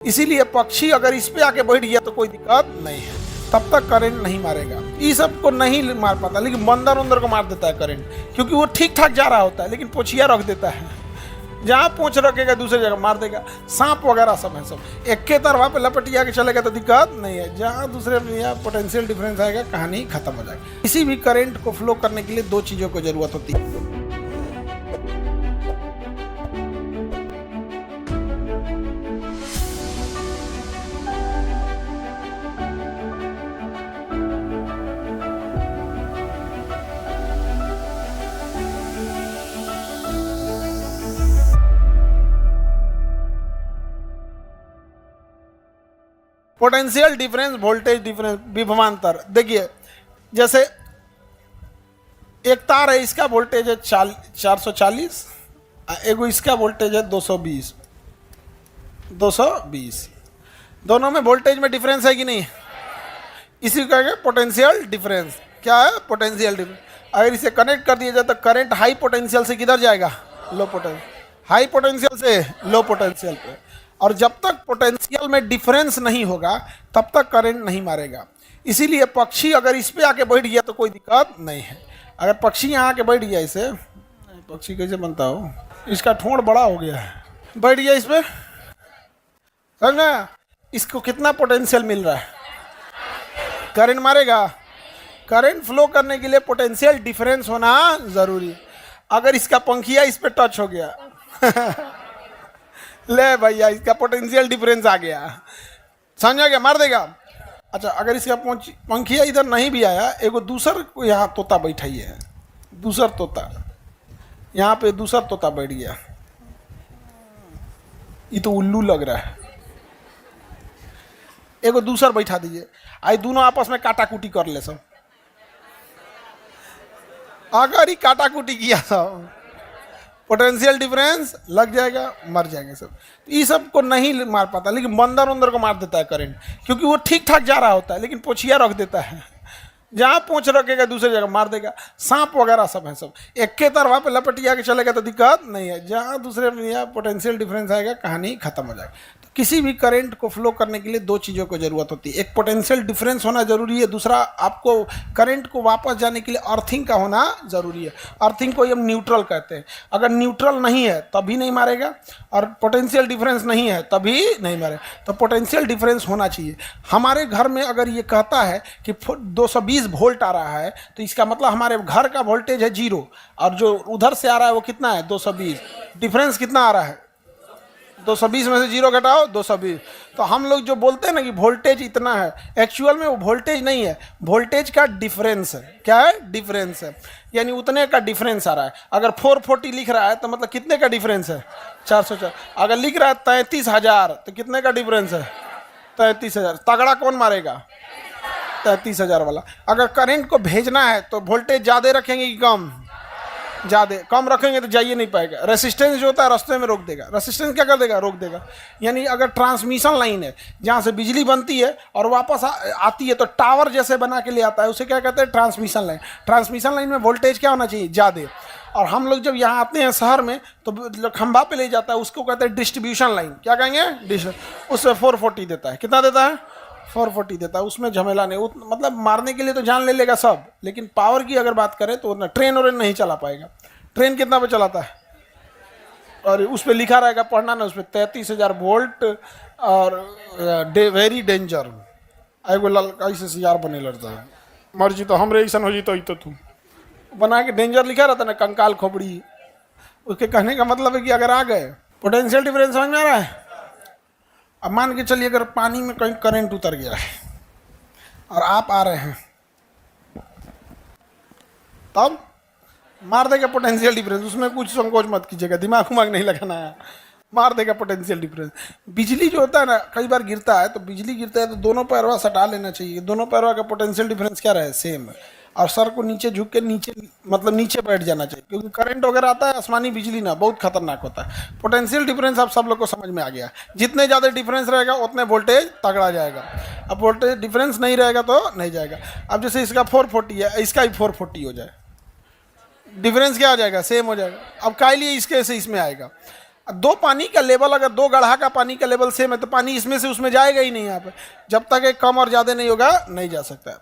इसीलिए पक्षी अगर इस पे आके बैठ गया तो कोई दिक्कत नहीं है, तब तक करंट नहीं मारेगा। ये सब को नहीं मार पाता, लेकिन बंदर उंदर को मार देता है करंट, क्योंकि वो ठीक ठाक जा रहा होता है, लेकिन पोछिया रख देता है। जहाँ पूंछ रखेगा दूसरी जगह मार देगा। सांप वगैरह सब है, सब एक के तरफा पे लपटिया के चलेगा तो दिक्कत नहीं है। जहाँ दूसरे पोटेंशियल डिफरेंस आएगा, कहानी खत्म हो जाएगी। किसी भी करंट को फ्लो करने के लिए दो चीज़ों की जरूरत होती है। पोटेंशियल डिफरेंस, वोल्टेज डिफरेंस, विभवांतर। देखिए, जैसे एक तार है, इसका वोल्टेज है 440, एगो इसका वोल्टेज है 220। दोनों में वोल्टेज में डिफरेंस है कि नहीं? इसी को कहेंगे पोटेंशियल डिफरेंस। क्या है? Potential difference. अगर इसे कनेक्ट कर दिया जाए तो करंट हाई पोटेंशियल से किधर जाएगा? Low potential. हाई पोटेंशियल से लो पोटेंशियल पे। और जब तक पोटेंशियल में डिफरेंस नहीं होगा तब तक करंट नहीं मारेगा। इसीलिए पक्षी अगर इस पे आके बैठ गया तो कोई दिक्कत नहीं है। अगर पक्षी यहाँ आके बैठ गया, इसे पक्षी कैसे बनता हो, इसका ठोड़ बड़ा हो गया है, बैठ गया इस पे, समझा? इसको कितना पोटेंशियल मिल रहा है? करंट मारेगा। करंट फ्लो करने के लिए पोटेंशियल डिफरेंस होना जरूरी। अगर इसका पंखिया इस पे टच हो गया ले भैया, इसका पोटेंशियल डिफरेंस आ गया, समझा गया? मार देगा। अच्छा, अगर इसका पंखिया इधर नहीं भी आया, एगो दूसर यहाँ तोता बैठा ही है, दूसर तोता यहाँ पे, दूसर तोता बैठ गया, ये तो उल्लू लग रहा है। एगो दूसर बैठा दीजिए, आई दोनों आपस में काटाकुटी कर ले सब। अगर ही काटाकुटी किया सब, पोटेंशियल डिफरेंस लग जाएगा, मर जाएंगे सब। ये सब को नहीं मार पाता, लेकिन बंदर उंदर को मार देता है करंट, क्योंकि वो ठीक ठाक जा रहा होता है, लेकिन पोछिया रख देता है। जहाँ पूंछ रखेगा दूसरी जगह मार देगा। सांप वगैरह सब है, सब एक के तरफा पे लपटिया के चलेगा तो दिक्कत नहीं है। जहाँ दूसरे पोटेंशियल डिफरेंस आएगा, कहानी खत्म हो जाएगी। तो किसी भी करंट को फ्लो करने के लिए दो चीज़ों की जरूरत होती है। एक पोटेंशियल डिफरेंस होना जरूरी है, दूसरा आपको करंट को वापस जाने के लिए अर्थिंग का होना जरूरी है। अर्थिंग को हम न्यूट्रल कहते हैं। अगर न्यूट्रल नहीं है तभी नहीं मारेगा, और पोटेंशियल डिफरेंस नहीं है तभी नहीं मारेगा। तो पोटेंशियल डिफरेंस होना चाहिए। हमारे घर में अगर ये कहता है कि 220 वोल्ट आ रहा है, तो इसका मतलब हमारे घर का वोल्टेज है 0, और जो उधर से आ रहा है वो कितना है? 220। डिफरेंस कितना आ रहा है? 220 में से 0 घटाओ 220। तो हम लोग जो बोलते हैं ना कि वोल्टेज इतना है, एक्चुअल में वो वोल्टेज नहीं है, वोल्टेज का डिफरेंस है। क्या है? डिफरेंस है, यानी उतने का डिफरेंस आ रहा है। अगर 440 लिख रहा है तो मतलब कितने का डिफरेंस है? 404। अगर लिख रहा है 33,000 तो कितने का डिफरेंस है? 33,000। तगड़ा कौन मारेगा? 33,000 वाला। अगर करंट को भेजना है तो वोल्टेज ज़्यादा रखेंगे कि कम? ज़्यादा। कम रखेंगे तो जाइए नहीं पाएगा। रेसिस्टेंस जो होता है रास्ते में रोक देगा। रेसिस्टेंस क्या कर देगा? रोक देगा। यानी अगर ट्रांसमिशन लाइन है जहाँ से बिजली बनती है और वापस आती है, तो टावर जैसे बना के ले आता है, उसे क्या कहते हैं? Transmission line. ट्रांसमिशन लाइन में वोल्टेज क्या होना चाहिए? ज़्यादा। और हम लोग जब यहाँ आते हैं शहर में तो खंभा पे ले जाता है, उसको कहते हैं डिस्ट्रीब्यूशन लाइन। क्या कहेंगे? उससे 440 देता है। कितना देता है? 440 देता है। उसमें झमेला नहीं, मतलब मारने के लिए तो जान ले लेगा सब, लेकिन पावर की अगर बात करें तो ट्रेन और नहीं चला पाएगा। ट्रेन कितना पे चलाता है? और उस पर लिखा रहेगा, पढ़ना ना, उस पर 33,000 वोल्ट और वेरी डेंजर। एगो लड़का से सियार बने लड़ता है, मर्जी तो हमरे ऐसा हो जी तो तुम बना के डेंजर लिखा रहता ना, कंकाल खोपड़ी। उसके कहने का मतलब है कि अगर आ गए, पोटेंशियल डिफरेंस समझ में आ रहा है? अब मान के चलिए अगर पानी में कहीं करंट उतर गया है और आप आ रहे हैं, तब मार देगा पोटेंशियल डिफरेंस। उसमें कुछ संकोच मत कीजिएगा, दिमाग नहीं लगाना है, मार देगा पोटेंशियल डिफरेंस। बिजली जो होता है ना, कई बार गिरता है, तो बिजली गिरता है तो दोनों पैरवा सटा लेना चाहिए। दोनों पैरवा का पोटेंशियल डिफरेंस क्या रहे? सेम है। और सर को नीचे झुक के नीचे बैठ जाना चाहिए, क्योंकि करंट वगैरह आता है, आसमानी बिजली ना, बहुत खतरनाक होता है। पोटेंशियल डिफरेंस आप सब लोग को समझ में आ गया। जितने ज़्यादा डिफरेंस रहेगा उतने वोल्टेज तगड़ा जाएगा। अब वोल्टेज डिफरेंस नहीं रहेगा तो नहीं जाएगा। अब जैसे इसका 440 है, इसका भी 440 हो जाए, डिफरेंस क्या आ जाएगा? सेम हो जाएगा। अब काय लिए इसके से इसमें आएगा। दो पानी का लेवल, अगर दो गड्ढा का पानी का लेवल सेम है तो पानी इसमें से उसमें जाएगा ही नहीं। यहाँ पे जब तक एक कम और ज़्यादा नहीं होगा नहीं जा सकता है।